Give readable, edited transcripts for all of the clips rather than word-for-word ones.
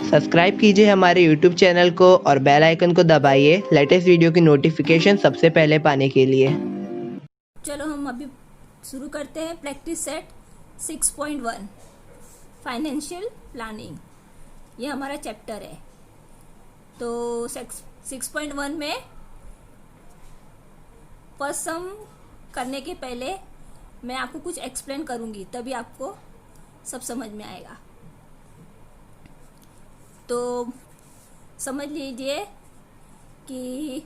Subscribe कीजिए हमारे YouTube channel को और बेल आइकन को दबाइए लेटेस्ट वीडियो की नोटिफिकेशन सबसे पहले पाने के लिए। चलो हम अभी शुरू करते हैं प्रैक्टिस सेट 6.1 फाइनेंशियल प्लानिंग। ये हमारा चैप्टर है। तो 6.1 में फर्स्ट सम करने के पहले मैं आपको कुछ एक्सप्लेन करूंगी, तभी आपको सब समझ में आएगा। तो समझ लीजिए कि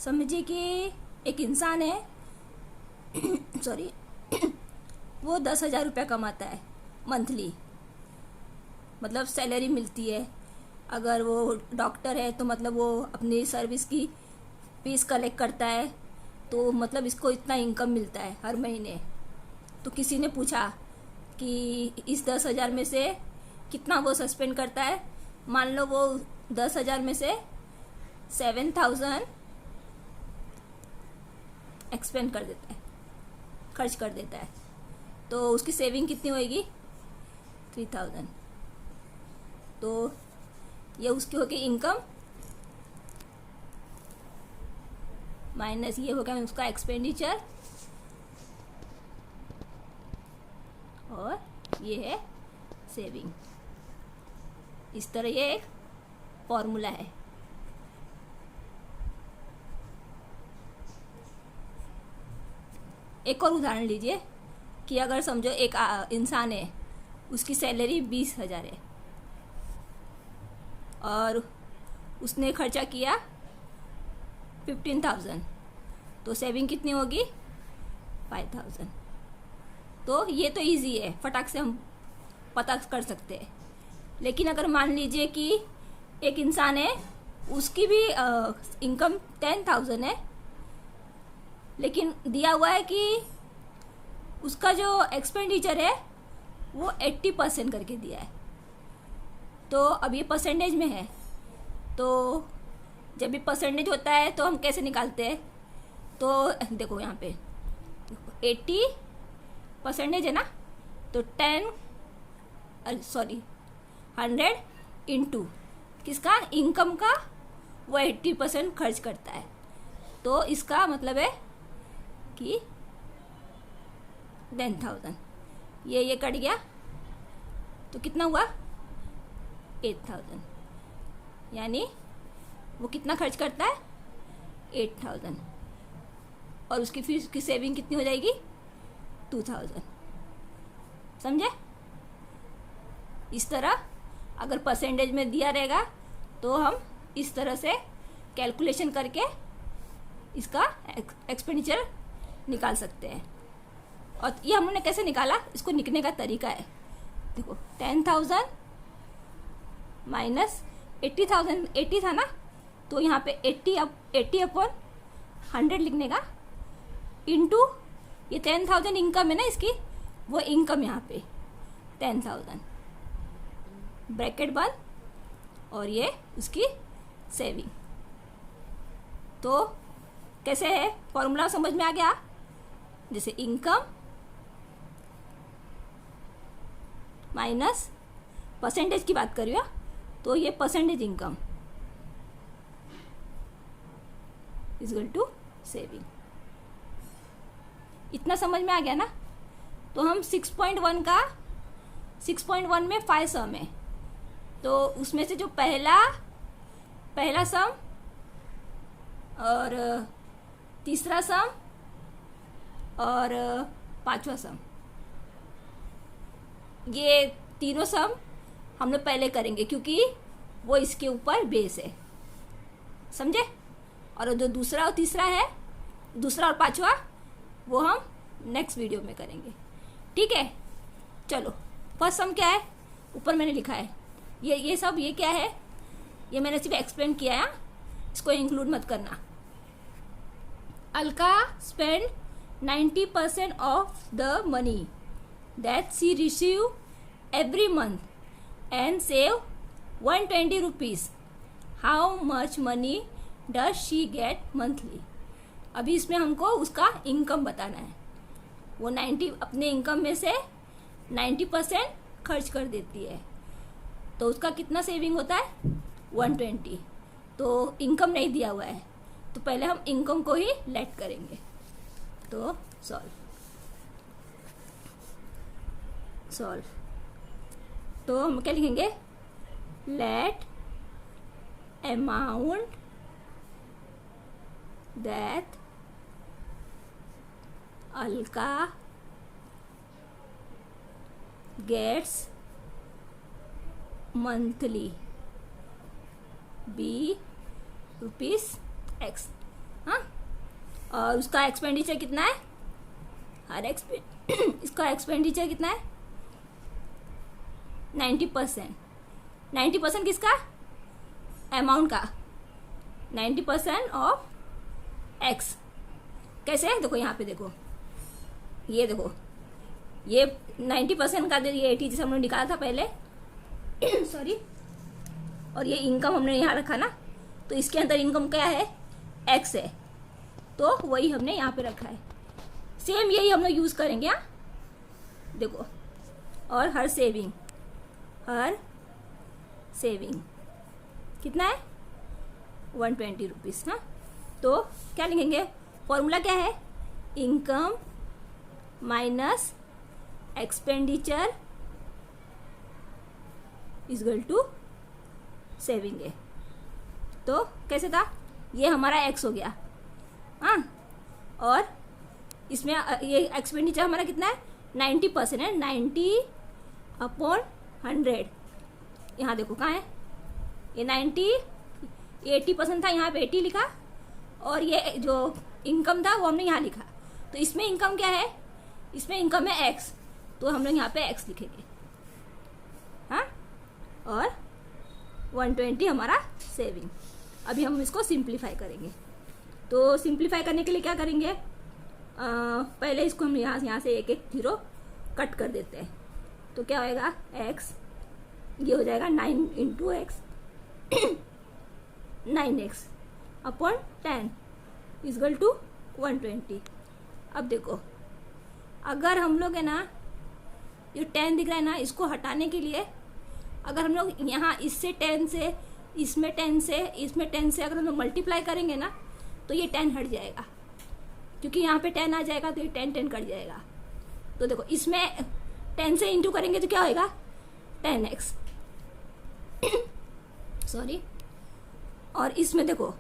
समझिए कि एक इंसान है सॉरी वो 10,000 रुपया कमाता है मंथली, मतलब सैलरी मिलती है। अगर वो डॉक्टर है तो मतलब वो अपनी सर्विस की फीस कलेक्ट करता है, तो मतलब इसको इतना इनकम मिलता है हर महीने। तो किसी ने पूछा कि इस 10,000 में से कितना वो सस्पेंड करता है। मान लो वो 10,000 में से 7,000 एक्सपेंड कर देता है, खर्च कर देता है, तो उसकी सेविंग कितनी होगी? 3,000। तो ये उसकी होगी इनकम माइनस ये होगा उसका एक्सपेंडिचर, और ये है सेविंग। इस तरह ये एक फॉर्मूला है। एक और उदाहरण लीजिए कि अगर समझो एक इंसान है, उसकी सैलरी 20,000 है और उसने खर्चा किया 15,000, तो सेविंग कितनी होगी? 5,000। तो ये तो इजी है, फटाक से हम पता कर सकते हैं। लेकिन अगर मान लीजिए कि एक इंसान है, उसकी भी इनकम 10,000 है, लेकिन दिया हुआ है कि उसका जो एक्सपेंडिचर है वो 80% करके दिया है। तो अब ये परसेंटेज में है, तो जब भी परसेंटेज होता है तो हम कैसे निकालते हैं? तो देखो यहाँ पे 80% है ना, तो 100 इंटू किसका? इनकम का। वो 80% खर्च करता है, तो इसका मतलब है कि 10,000। ये कट गया तो कितना हुआ? 8,000। यानी वो कितना खर्च करता है? 8,000। और उसकी फिर उसकी सेविंग कितनी हो जाएगी? 2,000। समझे? इस तरह अगर परसेंटेज में दिया रहेगा तो हम इस तरह से कैलकुलेशन करके इसका एक्सपेंडिचर निकाल सकते हैं। और ये हमने कैसे निकाला, इसको लिखने का तरीका है। देखो 10,000 माइनस 80,000, 80 था ना, तो यहाँ पे 80/100 लिखने का, इंटू ये 10,000 इनकम है ना इसकी, वो इनकम यहाँ पे 10,000 ब्रैकेट बंद, और ये उसकी सेविंग। तो कैसे है फॉर्मूला समझ में आ गया? जैसे इनकम माइनस परसेंटेज की बात करिए, तो ये percentage income is equal to saving. इतना समझ में आ गया ना? तो हम 6.1 में 5 सम है, तो उसमें से जो पहला सम और तीसरा सम और पांचवा सम, ये तीनों सम हम लोग पहले करेंगे क्योंकि वो इसके ऊपर बेस है। समझे? और जो दूसरा और तीसरा है, दूसरा और पांचवा, वो हम नेक्स्ट वीडियो में करेंगे। ठीक है? चलो फर्स्ट सम क्या है? ऊपर मैंने लिखा है। ये सब ये क्या है? ये मैंने सिर्फ एक्सप्लेन किया है, इसको इंक्लूड मत करना। Alka spend 90% of the money that she receive every month and save 120 rupees. How much money does she get monthly? अभी इसमें हमको उसका इनकम बताना है। वो 90 अपने इनकम में से 90% खर्च कर देती है, तो उसका कितना सेविंग होता है 120। तो इनकम नहीं दिया हुआ है, तो पहले हम इनकम को ही लेट करेंगे। तो सॉल्व तो हम क्या लिखेंगे, let amount that Alka gets monthly be ₹X। हाँ, और उसका एक्सपेंडिचर कितना है, इसका एक्सपेंडिचर कितना है 90%। 90% किसका, अमाउंट का, 90% ऑफ X। कैसे है, देखो यहाँ पे देखो, ये देखो, ये 90% का ये 80 जैसे हमने निकाला था पहले सॉरी, और ये इनकम हमने यहाँ रखा ना, तो इसके अंदर इनकम क्या है, X है, तो वही हमने यहाँ पे रखा है। सेम यही हम लोग यूज़ करेंगे। हाँ देखो, और हर सेविंग कितना है 120 रुपीज़ ना। तो क्या लिखेंगे, फॉर्मूला क्या है, income minus expenditure equal to saving है। तो कैसे था, ये हमारा X हो गया। हाँ, और इसमें ये एक्सपेंडिचर हमारा कितना है 90% है, 90/100। यहाँ देखो कहाँ है, ये 80% था, यहाँ पे 80 लिखा, और ये जो इनकम था वो हमने यहाँ लिखा। तो इसमें इनकम क्या है, इसमें इनकम है X, तो हम लोग यहाँ पे X लिखेंगे। हाँ, और 120 हमारा सेविंग। अभी हम इसको सिंप्लीफाई करेंगे। तो सिंप्लीफाई करने के लिए क्या करेंगे, पहले इसको हम यहाँ से एक जीरो कट कर देते हैं। तो क्या होएगा, X, ये हो जाएगा 9 × X 9x/10 इक्वल टू 120। अब देखो, अगर हम लोग है ना, ये 10 दिख रहा है ना, इसको हटाने के लिए अगर हम लोग यहाँ इससे 10 से, इसमें 10 से, इसमें 10 से अगर हम लोग मल्टीप्लाई करेंगे ना, तो ये 10 हट जाएगा, क्योंकि यहाँ पे 10 आ जाएगा, तो ये 10 कट जाएगा। तो देखो, इसमें 10 से इंटू करेंगे तो क्या होएगा 10x सॉरी, और इसमें देखो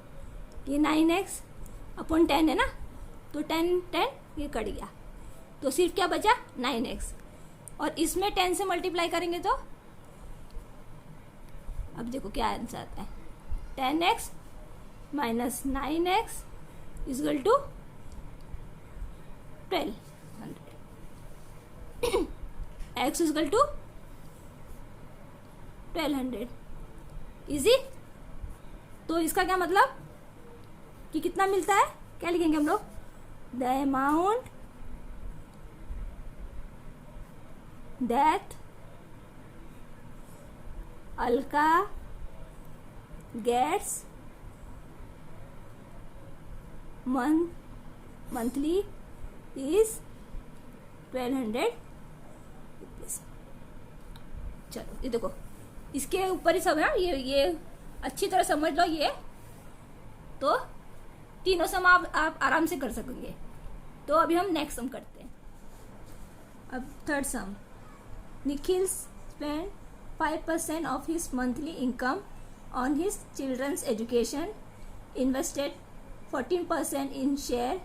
ये 9x/10 है ना, तो 10 ये कट गया, तो सिर्फ क्या बचा 9x। और इसमें 10 से मल्टीप्लाई करेंगे तो अब देखो क्या आंसर आता है, 10x - 9x equal to 1200 x equal to 1200। Easy. तो इसका क्या मतलब कि कितना मिलता है, क्या लिखेंगे हम लोग, the amount that Alka gets monthly is 1200 rupees. चलो ये देखो, इसके ऊपर ही सब है, ये अच्छी तरह समझ लो ये, तो तीनों सम आप आराम से कर सकेंगे। तो अभी हम नेक्स्ट सम करते हैं। अब third some, Nikhil spend 5% of his monthly income on his children's education, invested 14% in share,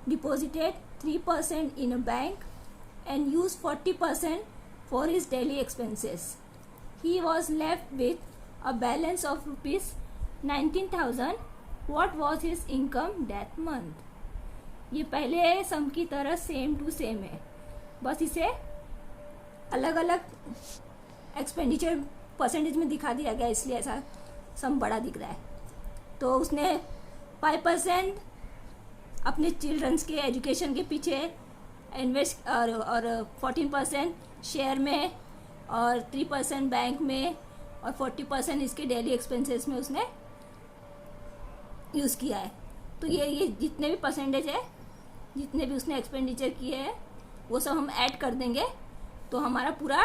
deposited 3% in a bank, and used 40% for his daily expenses. He was left with a balance of ₹19,000. What was his income that month? ये पहले सम की तरह same to same है, बस इसे अलग अलग expenditure percentage में दिखा दिया गया, इसलिए ऐसा सम बड़ा दिख रहा है। तो उसने 5% अपने चिल्ड्रंस के एजुकेशन के पीछे इन्वेस्ट, और 14% शेयर में, और 3% बैंक में, और 40% इसके डेली एक्सपेंसेस में उसने यूज़ किया है। तो ये जितने भी परसेंटेज है, जितने भी उसने एक्सपेंडिचर किए हैं, वो सब हम ऐड कर देंगे, तो हमारा पूरा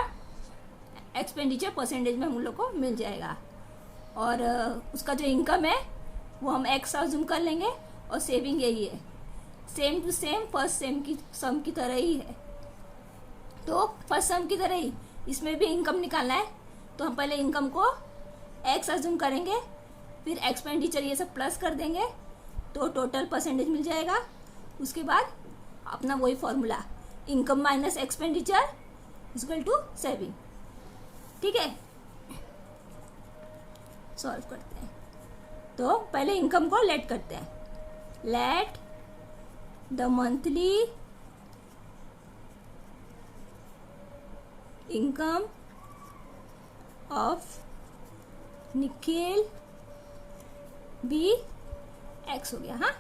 एक्सपेंडिचर परसेंटेज में हम लोग को मिल जाएगा। और उसका जो इनकम है वो हम एक्स अज्यूम कर लेंगे और सेविंग यही है, same to same first same की सम की तरह ही है। तो फर्स्ट सम की तरह ही इसमें भी इनकम निकालना है, तो हम पहले इनकम को एक्स अज्यूम करेंगे, फिर एक्सपेंडिचर ये सब प्लस कर देंगे तो टोटल परसेंटेज मिल जाएगा। उसके बाद अपना वही formula, income minus expenditure equal to saving. ठीक है, सॉल्व करते हैं। तो पहले इनकम को लेट करते हैं। Let the monthly income of Nikhil be x हो गया। हाँ,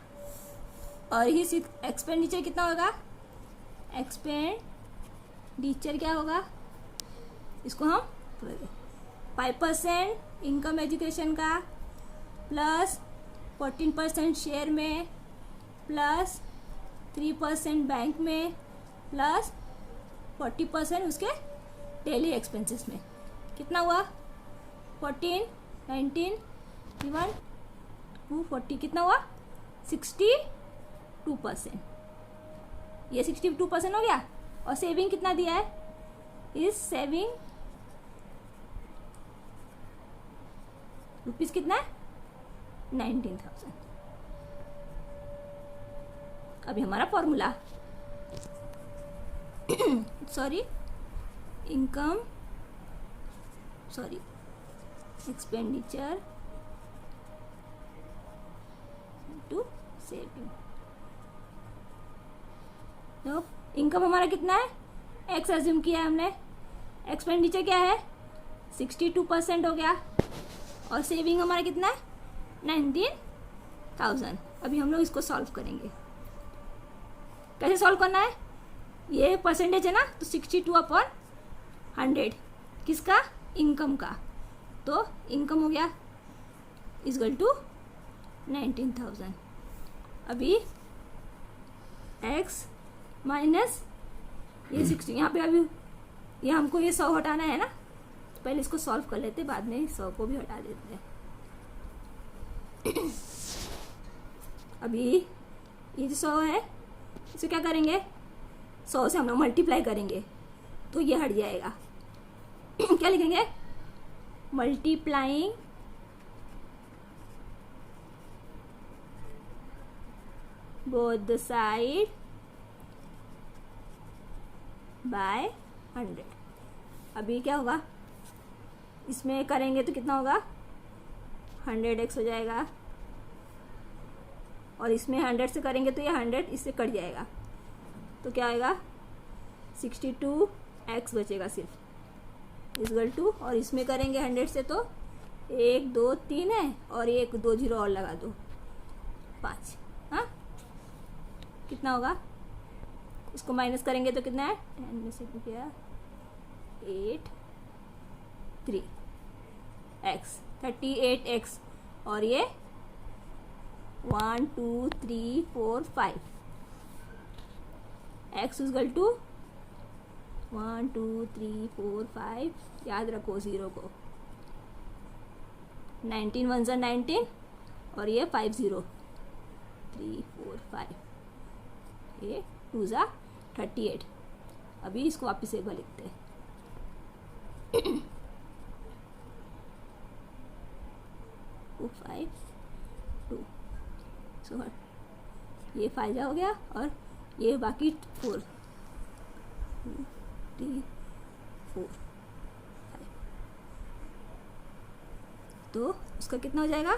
और ही एक्सपेंडिचर कितना होगा, एक्सपेंडिचर क्या होगा, इसको हम 5% इनकम एजुकेशन का प्लस 14% शेयर में प्लस 3% बैंक में प्लस 40% उसके डेली एक्सपेंसेस में। कितना हुआ, 14, 19, 31, 240, कितना हुआ 62%। ये 62% हो गया। और सेविंग कितना दिया है, इस सेविंग रुपीज कितना है 19,000। अभी हमारा formula sorry income expenditure to saving. तो इनकम हमारा कितना है, एक्स अज्यूम किया है हमने, एक्सपेंडिचर क्या है 62% हो गया, और सेविंग हमारा कितना है 19,000। अभी हम लोग इसको सॉल्व करेंगे। कैसे सॉल्व करना है, ये परसेंटेज है ना, तो 62/100 किसका, इनकम का। तो इनकम हो गया इक्वल टू 19,000। अभी x माइनस ये 60, यहाँ पे अभी ये हमको ये 100 हटाना है ना, तो पहले इसको सॉल्व कर लेते, बाद में 100 को भी हटा देते हैं। अभी ये जो 100 है इसे क्या करेंगे, 100 से हम लोग मल्टीप्लाई करेंगे तो ये हट जाएगा। क्या लिखेंगे, multiplying both the side by 100। अभी क्या होगा, इसमें करेंगे तो कितना होगा 100x हो जाएगा, और इसमें 100 से करेंगे तो ये 100 इससे कट जाएगा, तो क्या आएगा 62x बचेगा सिर्फ इक्वल टू, और इसमें करेंगे 100 से तो 1 2 3 है, और 1 2 0 और लगा दो 5। हाँ, कितना होगा, उसको माइनस करेंगे तो कितना है 10 में से क्या 8 3x 38x, और ये 1 2 3 4 5 x इक्वल टू 1 2 3 4 5, याद रखो 0 को, 19 1 ज़ा 19, और ये 5 0 3 4 5, ये 2 ज़ा 38। अभी इसको वापस एक बार लिखते हैं। 2 5 2, सो ये 5 हो गया, और ये बाकी 4 2 3 4 5, तो उसका कितना हो जाएगा,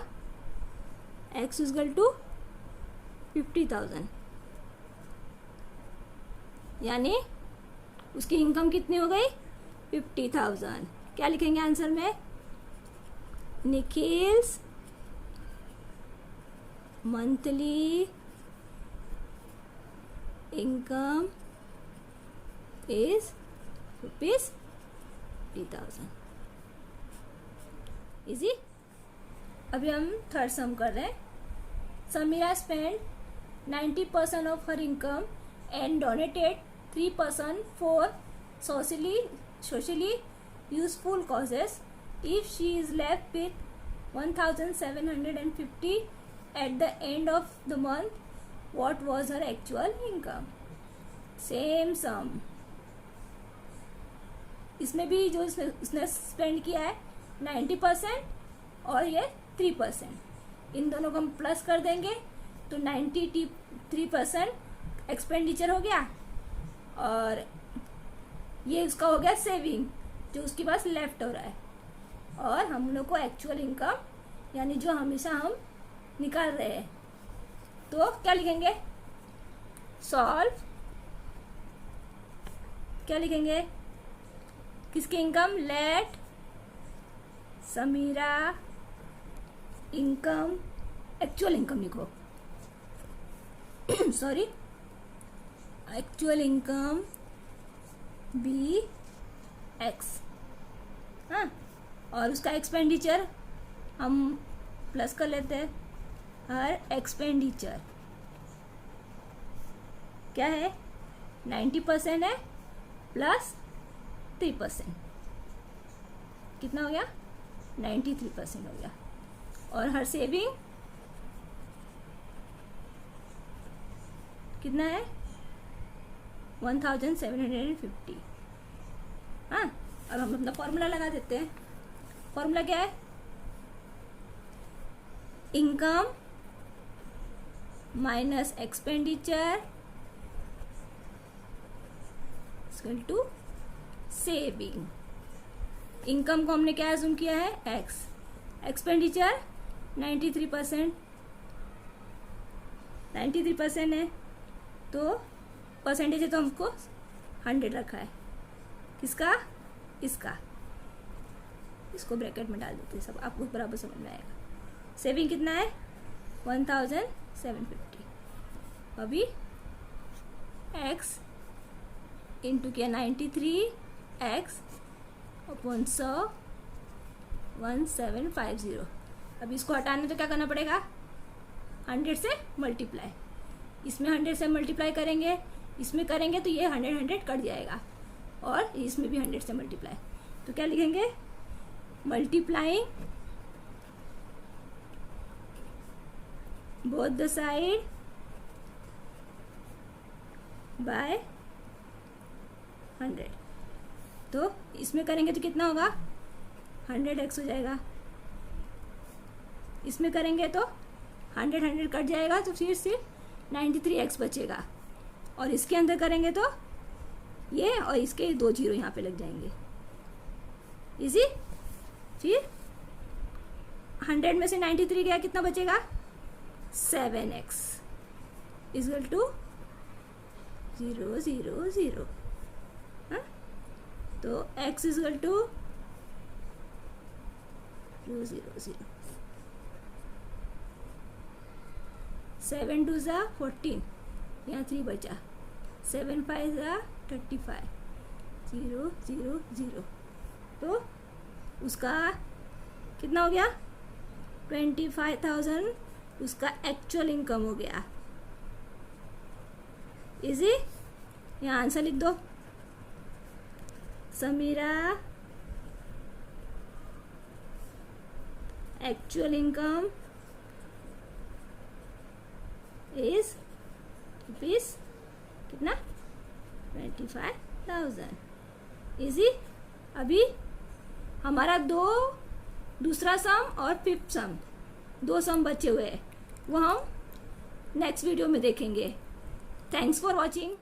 x इक्वल टू 50,000, यानी उसकी इनकम कितनी हो गई 50,000। क्या लिखेंगे आंसर में, Nikhil's monthly income is ₹50,000। Easy. अभी हम थर्ड सम कर रहे हैं। Samira spend 90% of her income and donated 3% for socially useful causes. If she is left with 1750 at the end of the month, what was her actual income? Same sum. इसमें भी जो उसने spend किया है 90% और ये 3%, इन दोनों को हम प्लस कर देंगे तो 93% एक्सपेंडिचर हो गया और ये उसका हो गया सेविंग जो उसके पास लेफ्ट हो रहा है, और हम लोग को एक्चुअल इनकम यानी जो हमेशा हम निकाल रहे हैं। तो क्या लिखेंगे? सॉल्व, क्या लिखेंगे? किसकी income? Let Samira income, actual income लिखो sorry, actual income be x, हाँ, और उसका एक्सपेंडिचर हम प्लस कर लेते हैं। हर एक्सपेंडिचर क्या है? 90% है प्लस 3%, कितना हो गया? 93% हो गया। और हर सेविंग कितना है? 1750। हाँ, अब हम अपना फॉर्मूला लगा देते हैं। फॉर्मूला क्या है? Income minus expenditure equal to saving. Income को हमने क्या अज्यूम किया है? एक्स। एक्सपेंडिचर 93%, 93% है तो परसेंटेज है तो हमको 100 रखा है। किसका? इसका। इसको ब्रैकेट में डाल देते हैं, सब आपको बराबर समझ में आएगा। सेविंग कितना है? 1750। अभी एक्स इंटू किया 93 एक्स अपॉन 100 1750। अब इसको हटाने तो क्या करना पड़ेगा? 100 से मल्टीप्लाई। इसमें 100 से मल्टीप्लाई करेंगे, इसमें करेंगे तो ये 100 कट जाएगा, और इसमें भी 100 से मल्टीप्लाई। तो क्या लिखेंगे? Multiplying both the side by 100। तो इसमें करेंगे तो कितना होगा? 100x हो जाएगा। इसमें करेंगे तो 100 कट जाएगा, तो फिर सिर्फ 93x बचेगा। और इसके अंदर करेंगे तो ये और इसके 2 जीरो यहाँ पे लग जाएंगे। इजी। फिर 100 में से 93 गया, कितना बचेगा? 7x equal to 0 0 0। हाँ, तो x इक्वल टू 0 0 0। 7 2 ज़ा 14, यहाँ 3 बचा। 7 5 ज़ा 35, 0 0 0। तो उसका कितना हो गया? 25,000 उसका एक्चुअल इनकम हो गया। इजी। यहाँ आंसर लिख दो। Samira actual income is rupees कितना? 25,000। इजी। अभी हमारा दूसरा सम और 5th सम, 2 सम बचे हुए हैं, वो हम नेक्स्ट वीडियो में देखेंगे। Thanks for watching.